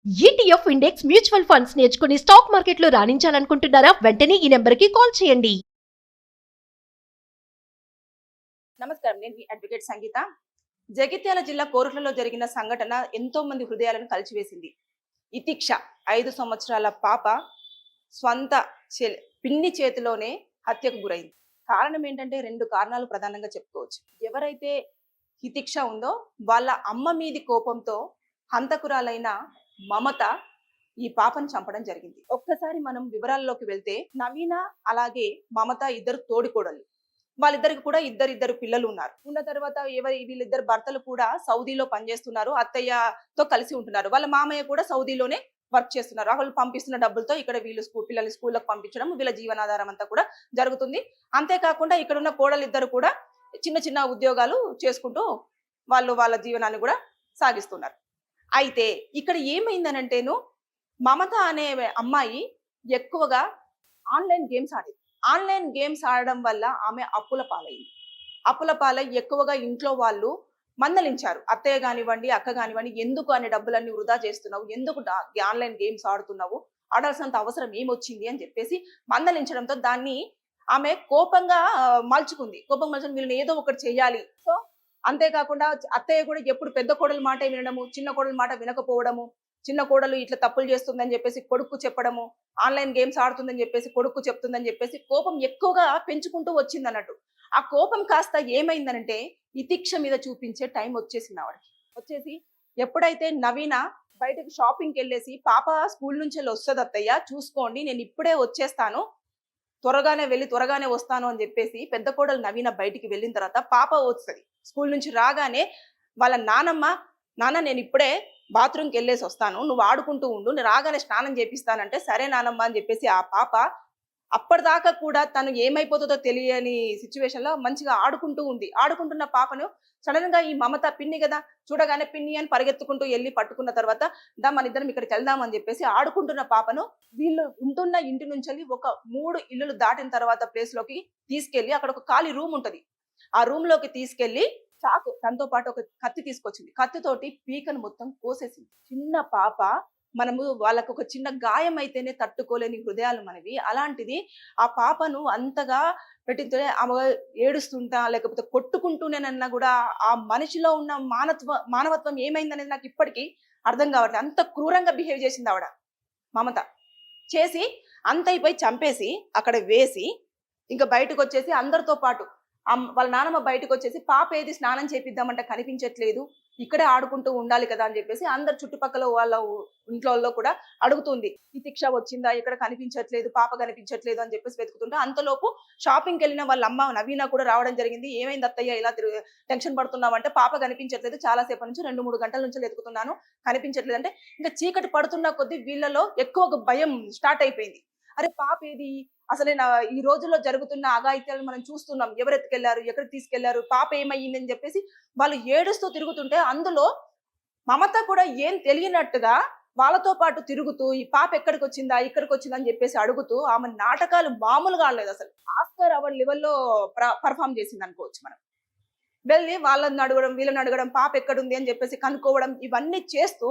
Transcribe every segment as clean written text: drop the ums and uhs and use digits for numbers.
ETF index mutual funds నేర్చుకుని stock మార్కెట్లో రాణించాలనుకుంటున్నారా? వెంటనే ఈ నెంబర్కి కాల్ చేయండి. నమస్కారం, నేను మీ అడ్వకేట్ సంగీత. జగిత్యాల జిల్లా కోరుట్లలో జరిగిన సంఘటన ఎంతో మంది హృదయాలను కలిచివేసింది. ఇతిక్ష 5 సంవత్సరాల పాప స్వంత పిన్ని చేతిలోనే హత్యకు గురైంది. కారణం ఏంటంటే 2 కారణాలు ప్రధానంగా చెప్పుకోవచ్చు. ఎవరైతే హితిక్ష ఉందో వాళ్ళ అమ్మ మీది కోపంతో హంతకురాలైన మమత ఈ పాపను చంపడం జరిగింది. ఒక్కసారి మనం వివరాల్లోకి వెళ్తే, నవీన అలాగే మమత ఇద్దరు తోడికోడళ్ళు. వాళ్ళిద్దరికి కూడా ఇద్దరు పిల్లలు ఉన్నారు. ఉన్న తర్వాత వీళ్ళిద్దరు భర్తలు కూడా సౌదీలో పనిచేస్తున్నారు, అత్తయ్యతో కలిసి ఉంటున్నారు. వాళ్ళ మామయ్య కూడా సౌదీలోనే వర్క్ చేస్తున్నారు. వాళ్ళు పంపిస్తున్న డబ్బులతో ఇక్కడ వీళ్ళు పిల్లల్ని స్కూళ్ళకి పంపించడం, వీళ్ళ జీవనాధారం అంతా కూడా జరుగుతుంది. అంతేకాకుండా ఇక్కడ ఉన్న కోడలిద్దరు కూడా చిన్న చిన్న ఉద్యోగాలు చేసుకుంటూ వాళ్ళ జీవనాన్ని కూడా సాగిస్తున్నారు. అయితే ఇక్కడ ఏమైందనంటేను, మమత అనే అమ్మాయి ఎక్కువగా ఆన్లైన్ గేమ్స్ ఆడేది. ఆన్లైన్ గేమ్స్ ఆడడం వల్ల ఆమె అప్పుల పాలైంది. అప్పుల పాలై ఎక్కువగా ఇంట్లో వాళ్ళు మందలించారు. అత్తయ్య కానివ్వండి, అక్క కానివ్వండి, ఎందుకు అనే డబ్బులన్నీ వృధా చేస్తున్నావు, ఎందుకు ఆన్లైన్ గేమ్స్ ఆడుతున్నావు, ఆడాల్సినంత అవసరం ఏమొచ్చింది అని చెప్పేసి మందలించడంతో దాన్ని ఆమె కోపంగా మలుచుకుంది. కోపం మలుచుకుని వీళ్ళని ఏదో ఒకటి చెయ్యాలి. సో అంతేకాకుండా అత్తయ్య కూడా ఎప్పుడు పెద్ద కోడలు మాట వినడము, చిన్న కోడలు మాట వినకపోవడము, చిన్న కోడలు ఇట్లా తప్పులు చేస్తుందని చెప్పేసి కొడుకు చెప్పడము, ఆన్లైన్ గేమ్స్ ఆడుతుందని చెప్పేసి కొడుకు చెప్తుందని చెప్పేసి కోపం ఎక్కువగా పెంచుకుంటూ వచ్చింది అన్నట్టు. ఆ కోపం కాస్త ఏమైందనంటే ఇతిక్ష మీద చూపించే టైం వచ్చేసింది ఆవిడకి. వచ్చేసి ఎప్పుడైతే నవీన బయటకు షాపింగ్కి వెళ్ళేసి, పాప స్కూల్ నుంచి వస్తుంది అత్తయ్య చూసుకోండి, నేను ఇప్పుడే వచ్చేస్తాను, త్వరగానే వస్తాను అని చెప్పేసి పెద్ద కోడలు నవీన బయటికి వెళ్ళిన తర్వాత పాప వస్తుంది. స్కూల్ నుంచి రాగానే వాళ్ళ నాన్న నేను ఇప్పుడే బాత్రూమ్కి వెళ్ళేసి వస్తాను, నువ్వు ఆడుకుంటూ ఉండు, నేను రాగానే స్నానం చేపిస్తానంటే సరే నానమ్మ అని చెప్పేసి ఆ పాప అప్పటిదాకా కూడా తను ఏమైపోతుందో తెలియని సిచ్యువేషన్ లో మంచిగా ఆడుకుంటూ ఉంది. ఆడుకుంటున్న పాపను సడన్ గా ఈ మమత పిన్ని కదా, చూడగానే పిన్ని అని పరిగెత్తుకుంటూ వెళ్ళి పట్టుకున్న తర్వాత మన ఇద్దరం ఇక్కడికి వెళ్దాం అని చెప్పేసి ఆడుకుంటున్న పాపను వీళ్ళు ఉంటున్న ఇంటి నుంచి ఒక 3 ఇల్లులు దాటిన తర్వాత ప్లేస్ లోకి తీసుకెళ్లి, అక్కడ ఒక ఖాళీ రూమ్ ఉంటది, ఆ రూమ్ లోకి తీసుకెళ్లి చాకు తనతో పాటు ఒక కత్తి తీసుకొచ్చింది. కత్తితోటి పీకను మొత్తం కోసేసింది. చిన్న పాప, మనము వాళ్ళకు ఒక చిన్న గాయం అయితేనే తట్టుకోలేని హృదయాలు మనవి. అలాంటిది ఆ పాపను అంతగా పెట్టితే ఆమె ఏడుస్తుంటా లేకపోతే కొట్టుకుంటూనేనన్నా కూడా ఆ మనిషిలో ఉన్న మానవత్వం ఏమైందనేది నాకు ఇప్పటికీ అర్థం కావట్లేదు. అంత క్రూరంగా బిహేవ్ చేసింది ఆవిడ మమత. చేసి అంతైపోయి చంపేసి అక్కడ వేసి ఇంకా బయటకు వచ్చేసి అందరితో పాటు వాళ్ళ నాన్నమ్మ బయటకు వచ్చేసి, పాప ఏది స్నానం చేపిద్దామంటే కనిపించట్లేదు, ఇక్కడే ఆడుకుంటూ ఉండాలి కదా అని చెప్పేసి అందరు చుట్టుపక్కల వాళ్ళ ఇంట్లో కూడా అడుగుతుంది, ఈ శిక్ష వచ్చిందా, ఇక్కడ కనిపించట్లేదు, పాప కనిపించట్లేదు అని చెప్పేసి వెతుకుతుంటే అంతలోపు షాపింగ్కి వెళ్ళిన వాళ్ళ అమ్మ నవీన కూడా రావడం జరిగింది. ఏమైంది అత్తయ్య ఇలా టెన్షన్ పడుతున్నామంటే, పాప కనిపించట్లేదు, చాలా సేపటి నుంచి 2-3 గంటల నుంచి వెతుకుతున్నాను, కనిపించట్లేదు అంటే ఇంకా చీకటి పడుతున్న కొద్దీ వీళ్ళలో ఎక్కువ భయం స్టార్ట్ అయిపోయింది. అరే పాప ఏది, అసలే ఈ రోజుల్లో జరుగుతున్న అఘాయిత్యాలను మనం చూస్తున్నాం, ఎవరు ఎత్తుకెళ్లారు, ఎక్కడికి తీసుకెళ్లారు, పాప ఏమయ్యింది అని చెప్పేసి వాళ్ళు ఏడుస్తూ తిరుగుతుంటే అందులో మమత కూడా ఏం తెలియనట్టుగా వాళ్ళతో పాటు తిరుగుతూ, ఈ పాప ఎక్కడికి వచ్చిందా, ఇక్కడికి వచ్చిందా అని చెప్పేసి అడుగుతూ ఆమె నాటకాలు మామూలుగా ఆడలేదు. అసలు ఆస్కార్ అవార్డ్ లెవెల్లో పర్ఫామ్ చేసింది అనుకోవచ్చు. మనం వెళ్ళి వాళ్ళని అడగడం, వీళ్ళని అడగడం, పాప ఎక్కడుంది అని చెప్పేసి కనుక్కోవడం, ఇవన్నీ చేస్తూ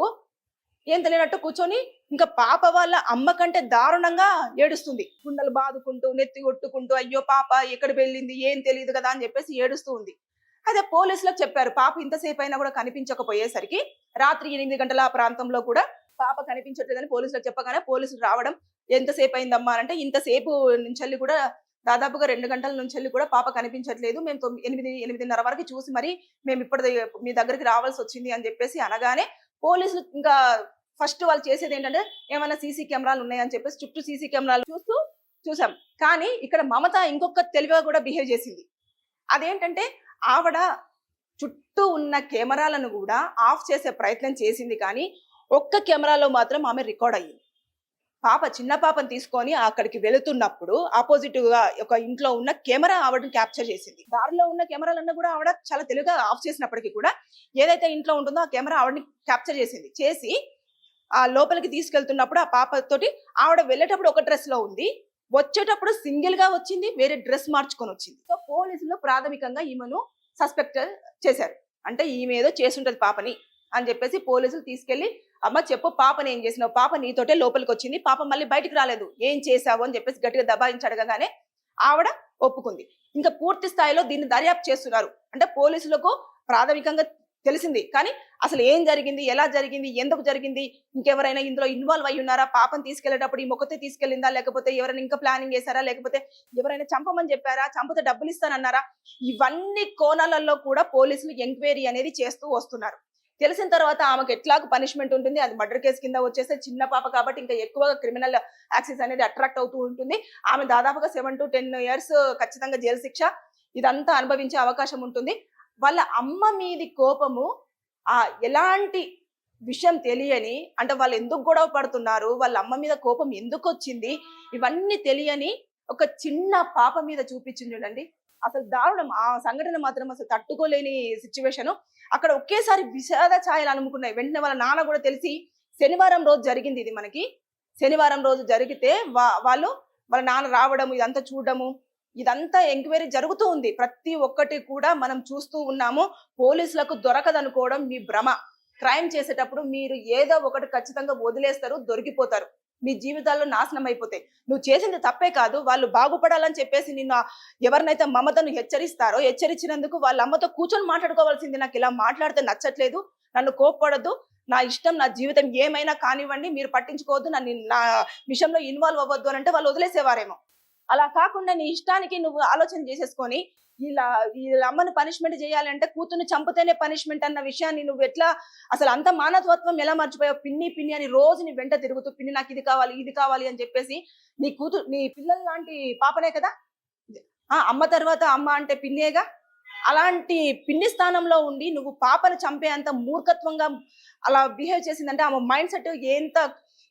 ఏం తెలియనట్టు కూర్చొని ఇంకా పాప వాళ్ళ అమ్మ కంటే దారుణంగా ఏడుస్తుంది. గుండెలు బాదుకుంటూ, నెత్తి కొట్టుకుంటూ, అయ్యో పాప ఎక్కడ వెళ్ళింది ఏం తెలియదు కదా అని చెప్పేసి ఏడుస్తూ ఉంది. అదే పోలీసులకు చెప్పారు. పాప ఇంతసేపు అయినా కూడా కనిపించకపోయేసరికి రాత్రి 8 గంటల ప్రాంతంలో కూడా పాప కనిపించట్లేదని పోలీసులకు చెప్పగానే పోలీసులు రావడం, ఎంతసేపు అయిందమ్మా అంటే, ఇంతసేపు నుంచి కూడా దాదాపుగా 2 గంటల నుంచి కూడా పాప కనిపించట్లేదు, మేము 8-8:30 వరకు చూసి మరి మేము ఇప్పుడు మీ దగ్గరికి రావాల్సి వచ్చింది అని చెప్పేసి అనగానే పోలీసులు ఇంకా ఫస్ట్ వాళ్ళు చేసేది ఏంటంటే, ఏమైనా సీసీ కెమెరాలు ఉన్నాయని చెప్పేసి చుట్టూ సీసీ కెమెరాలు చూసాం. కానీ ఇక్కడ మమత ఇంకొక తెలివిగా కూడా బిహేవ్ చేసింది. అదేంటంటే, ఆవిడ చుట్టూ ఉన్న కెమెరాలను కూడా ఆఫ్ చేసే ప్రయత్నం చేసింది, కానీ ఒక్క కెమెరాలో మాత్రం ఆమె రికార్డ్ అయ్యింది. చిన్న పాపను తీసుకొని అక్కడికి వెళుతున్నప్పుడు ఆపోజిట్ గా ఒక ఇంట్లో ఉన్న కెమెరా ఆవిడని క్యాప్చర్ చేసింది. దారిలో ఉన్న కెమెరాలన్నీ కూడా ఆవిడ చాలా తెలుగుగా ఆఫ్ చేసినప్పటికీ కూడా ఏదైతే ఇంట్లో ఉంటుందో ఆ కెమెరా ఆవిడని క్యాప్చర్ చేసి ఆ లోపలికి తీసుకెళ్తున్నప్పుడు ఆ పాపతోటి ఆవిడ వెళ్ళేటప్పుడు ఒక డ్రెస్ లో ఉంది, వచ్చేటప్పుడు సింగిల్ గా వచ్చింది, వేరే డ్రెస్ మార్చుకొని వచ్చింది. సో పోలీసులు ప్రాథమికంగా ఈమెను సస్పెక్ట్ చేశారు. అంటే ఈమె ఏదో చేసుంటది పాపని అని చెప్పేసి పోలీసులు తీసుకెళ్లి అమ్మ చెప్పు, పాపని ఏం చేసినావు, పాప నీతోటే లోపలికి వచ్చింది, పాప మళ్ళీ బయటికి రాలేదు, ఏం చేశావు అని చెప్పేసి గట్టిగా దబాయించి అడగగానే ఆవిడ ఒప్పుకుంది. ఇంకా పూర్తి స్థాయిలో దీన్ని దర్యాప్తు చేస్తున్నారు. అంటే పోలీసులకు ప్రాథమికంగా తెలిసింది, కానీ అసలు ఏం జరిగింది, ఎలా జరిగింది, ఎందుకు జరిగింది, ఇంకెవరైనా ఇందులో ఇన్వాల్వ్ అయి ఉన్నారా, పాపను తీసుకెళ్లేటప్పుడు ఈ మొక్కతే తీసుకెళ్ళిందా, లేకపోతే ఎవరైనా ఇంకా ప్లానింగ్ చేశారా, లేకపోతే ఎవరైనా చంపమని చెప్పారా, చంపితే డబ్బులు ఇస్తానన్నారా, ఇవన్నీ కోణాలలో కూడా పోలీసులు ఎంక్వైరీ అనేది చేస్తూ వస్తున్నారు. తెలిసిన తర్వాత ఆమెకు ఎట్లాగో పనిష్మెంట్ ఉంటుంది, అది మర్డర్ కేసు కింద వచ్చేస్తే చిన్న పాప కాబట్టి ఇంకా ఎక్కువగా క్రిమినల్ యాక్సెస్ అనేది అట్రాక్ట్ అవుతూ ఉంటుంది. ఆమె దాదాపుగా 7 to 10 years ఖచ్చితంగా జైలు శిక్ష ఇదంతా అనుభవించే అవకాశం ఉంటుంది. వాళ్ళ అమ్మ మీది కోపము ఎలాంటి విషయం తెలియని, అంటే వాళ్ళు ఎందుకు గొడవ పడుతున్నారు, వాళ్ళ అమ్మ మీద కోపం ఎందుకు వచ్చింది, ఇవన్నీ తెలియని ఒక చిన్న పాప మీద చూపించింది చూడండి. అసలు దారుణం. ఆ సంఘటన మాత్రం అసలు తట్టుకోలేని సిచ్యువేషన్. అక్కడ ఒకేసారి విషాద ఛాయలు అనుకున్నాయి. వెంటనే వాళ్ళ నాన్న కూడా తెలిసి, శనివారం రోజు జరిగింది ఇది, మనకి శనివారం రోజు జరిగితే వాళ్ళ నాన్న రావడము, ఇదంతా చూడడము, ఇదంతా ఎంక్వైరీ జరుగుతూ ఉంది. ప్రతి ఒక్కటి కూడా మనం చూస్తూ ఉన్నాము. పోలీసులకు దొరకదనుకోవడం మీ భ్రమ. క్రైమ్ చేసేటప్పుడు మీరు ఏదో ఒకటి ఖచ్చితంగా వదిలేస్తారు, దొరికిపోతారు, మీ జీవితాల్లో నాశనం అయిపోతాయి. నువ్వు చేసింది తప్పే కాదు, వాళ్ళు బాగుపడాలని చెప్పేసి నిన్ను ఎవరినైతే మమతను హెచ్చరిస్తారో, హెచ్చరించినందుకు వాళ్ళ అమ్మతో కూర్చొని మాట్లాడుకోవాల్సింది. నాకు ఇలా మాట్లాడితే నచ్చట్లేదు, నన్ను కోప్పడద్దు, నా ఇష్టం, నా జీవితం ఏమైనా కానివ్వండి, మీరు పట్టించుకోవద్దు, నా విషయంలో ఇన్వాల్వ్ అవ్వద్దు అని అంటే వాళ్ళు వదిలేసేవారేమో. అలా కాకుండా నీ ఇష్టానికి నువ్వు ఆలోచన చేసేసుకొని వీళ్ళ అమ్మని పనిష్మెంట్ చేయాలంటే కూతుర్ని చంపితేనే పనిష్మెంట్ అన్న విషయాన్ని నువ్వు ఎట్లా, అసలు అంత మానవత్వం ఎలా మర్చిపోయావు? పిన్ని అని రోజు నీ వెంట తిరుగుతూ, పిన్ని నాకు ఇది కావాలి, ఇది కావాలి అని చెప్పేసి, నీ పిల్లల లాంటి పాపనే కదా, అమ్మ తర్వాత అమ్మ అంటే పిన్నేగా. అలాంటి పిన్ని స్థానంలో ఉండి నువ్వు పాపను చంపే అంత మూర్ఖత్వంగా అలా బిహేవ్ చేసిందంటే ఆమె మైండ్ సెట్ ఎంత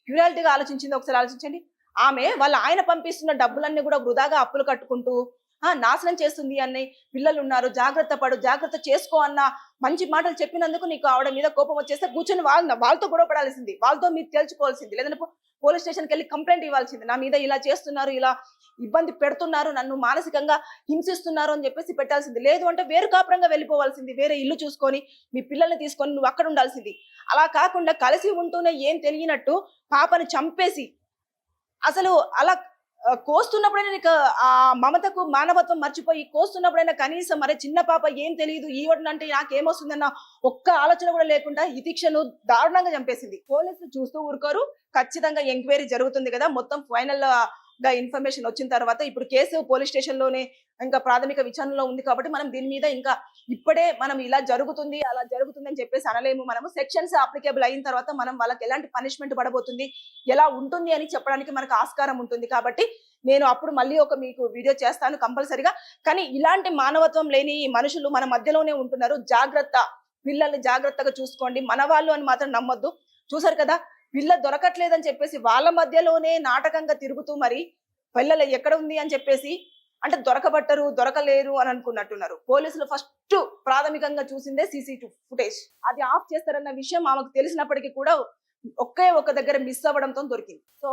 క్యూరాలిటీగా ఆలోచించిందో ఒకసారి ఆలోచించండి. ఆమె వాళ్ళ ఆయన పంపిస్తున్న డబ్బులన్నీ కూడా వృధాగా అప్పులు కట్టుకుంటూ నాశనం చేస్తుంది అని, పిల్లలు ఉన్నారు, జాగ్రత్త చేసుకో అన్న మంచి మాటలు చెప్పినందుకు నీకు ఆవిడ మీద కోపం వచ్చేస్తే కూర్చొని వాళ్ళతో గొడవ పడాల్సింది, వాళ్ళతో మీరు తెలుసుకోవాల్సింది, లేదంటే పోలీస్ స్టేషన్కి వెళ్ళి కంప్లైంట్ ఇవ్వాల్సింది. నా మీద ఇలా చేస్తున్నారు, ఇలా ఇబ్బంది పెడుతున్నారు, నన్ను మానసికంగా హింసిస్తున్నారు అని చెప్పేసి పెట్టాల్సింది. లేదు అంటే వేరు కాపురంగా వెళ్ళిపోవాల్సింది, వేరే ఇల్లు చూసుకొని మీ పిల్లల్ని తీసుకొని నువ్వు అక్కడ ఉండాల్సింది. అలా కాకుండా కలిసి ఉంటూనే ఏం తెలియనట్టు పాపను చంపేసి, అసలు అలా కోస్తున్నప్పుడైనా నీకు ఆ మమతకు మానవత్వం మర్చిపోయి కోస్తున్నప్పుడైనా కనీసం మరే చిన్న పాప ఏం తెలియదు, ఈవడంటే నాకేమొస్తుందన్న ఒక్క ఆలోచన కూడా లేకుండా ఇతిక్షను దారుణంగా చంపేసింది. పోలీసులు చూస్తూ ఊరుకోరు. ఖచ్చితంగా ఎంక్వైరీ జరుగుతుంది కదా, మొత్తం ఫైనల్ గా ఇన్ఫర్మేషన్ వచ్చిన తర్వాత ఇప్పుడు కేసు పోలీస్ స్టేషన్ లోనే ఇంకా ప్రాథమిక విచారణలో ఉంది కాబట్టి మనం దీని మీద ఇంకా ఇప్పుడే మనం ఇలా జరుగుతుంది అలా జరుగుతుంది అని చెప్పేసి అనలేము. మనము సెక్షన్స్ అప్లికేబుల్ అయిన తర్వాత మనం వాళ్ళకి ఎలాంటి పనిష్మెంట్ పడబోతుంది, ఎలా ఉంటుంది అని చెప్పడానికి మనకు ఆస్కారం ఉంటుంది. కాబట్టి నేను అప్పుడు మళ్ళీ మీకు వీడియో చేస్తాను కంపల్సరిగా. కానీ ఇలాంటి మానవత్వం లేని మనుషులు మన మధ్యలోనే ఉంటున్నారు. జాగ్రత్త, పిల్లల్ని జాగ్రత్తగా చూసుకోండి, మన వాళ్ళు అని మాత్రం నమ్మొద్దు. చూసారు కదా, పిల్ల దొరకట్లేదని చెప్పేసి వాళ్ళ మధ్యలోనే నాటకంగా తిరుగుతూ మరి పిల్లలు ఎక్కడ ఉంది అని చెప్పేసి, అంటే దొరకలేరు అని అనుకున్నట్టున్నారు. పోలీసులు ఫస్ట్ ప్రాథమికంగా చూసిందే CCTV ఫుటేజ్. అది ఆఫ్ చేస్తారన్న విషయం ఆమెకు తెలిసినప్పటికీ కూడా ఒక్క దగ్గర మిస్ అవ్వడంతో దొరికింది. సో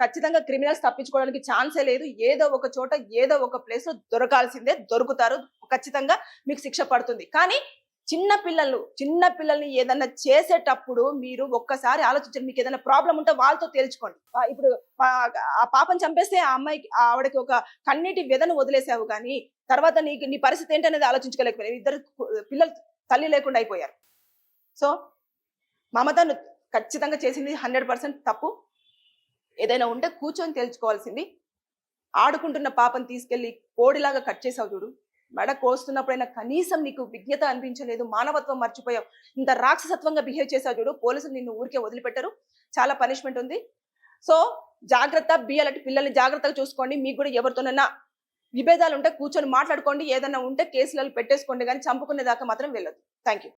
ఖచ్చితంగా క్రిమినల్స్ తప్పించుకోవడానికి ఛాన్సే లేదు. ఏదో ఒక చోట ఏదో ఒక ప్లేస్ లో దొరకాల్సిందే, దొరుకుతారు, ఖచ్చితంగా మీకు శిక్ష పడుతుంది. కానీ చిన్న పిల్లల్ని ఏదన్నా చేసేటప్పుడు మీరు ఒక్కసారి ఆలోచించండి. మీకు ఏదైనా ప్రాబ్లం ఉంటే వాళ్ళతో తేల్చుకోండి. ఇప్పుడు ఆ పాపను చంపేస్తే ఆవిడకి ఒక కన్నీటి వ్యధను వదిలేసావు, కానీ తర్వాత నీ పరిస్థితి ఏంటనేది ఆలోచించుకోలేకపోయావు. ఇద్దరు పిల్లలు తల్లి లేకుండా అయిపోయారు. సో మమతను ఖచ్చితంగా చేసింది 100% తప్పు. ఏదైనా ఉంటే కూర్చొని తేల్చుకోవాల్సింది. ఆడుకుంటున్న పాపను తీసుకెళ్లి కోడిలాగా కట్ చేసావు చూడు, మెడ కోస్తున్నప్పుడైనా కనీసం నీకు విజ్ఞత అనిపించలేదు, మానవత్వం మర్చిపోయావు, ఇంత రాక్షసత్వంగా బిహేవ్ చేసావు చూడు, పోలీసులు నిన్ను ఊరికే వదిలిపెట్టరు, చాలా పనిష్మెంట్ ఉంది. సో జాగ్రత్త, అలాంటి పిల్లల్ని జాగ్రత్తగా చూసుకోండి. మీకు కూడా ఎవరితోనైనా విభేదాలు ఉంటే కూర్చొని మాట్లాడుకోండి, ఏదైనా ఉంటే కేసులలో పెట్టేసుకోండి, కానీ చంపుకునే దాకా మాత్రం వెళ్ళదు. Thank you.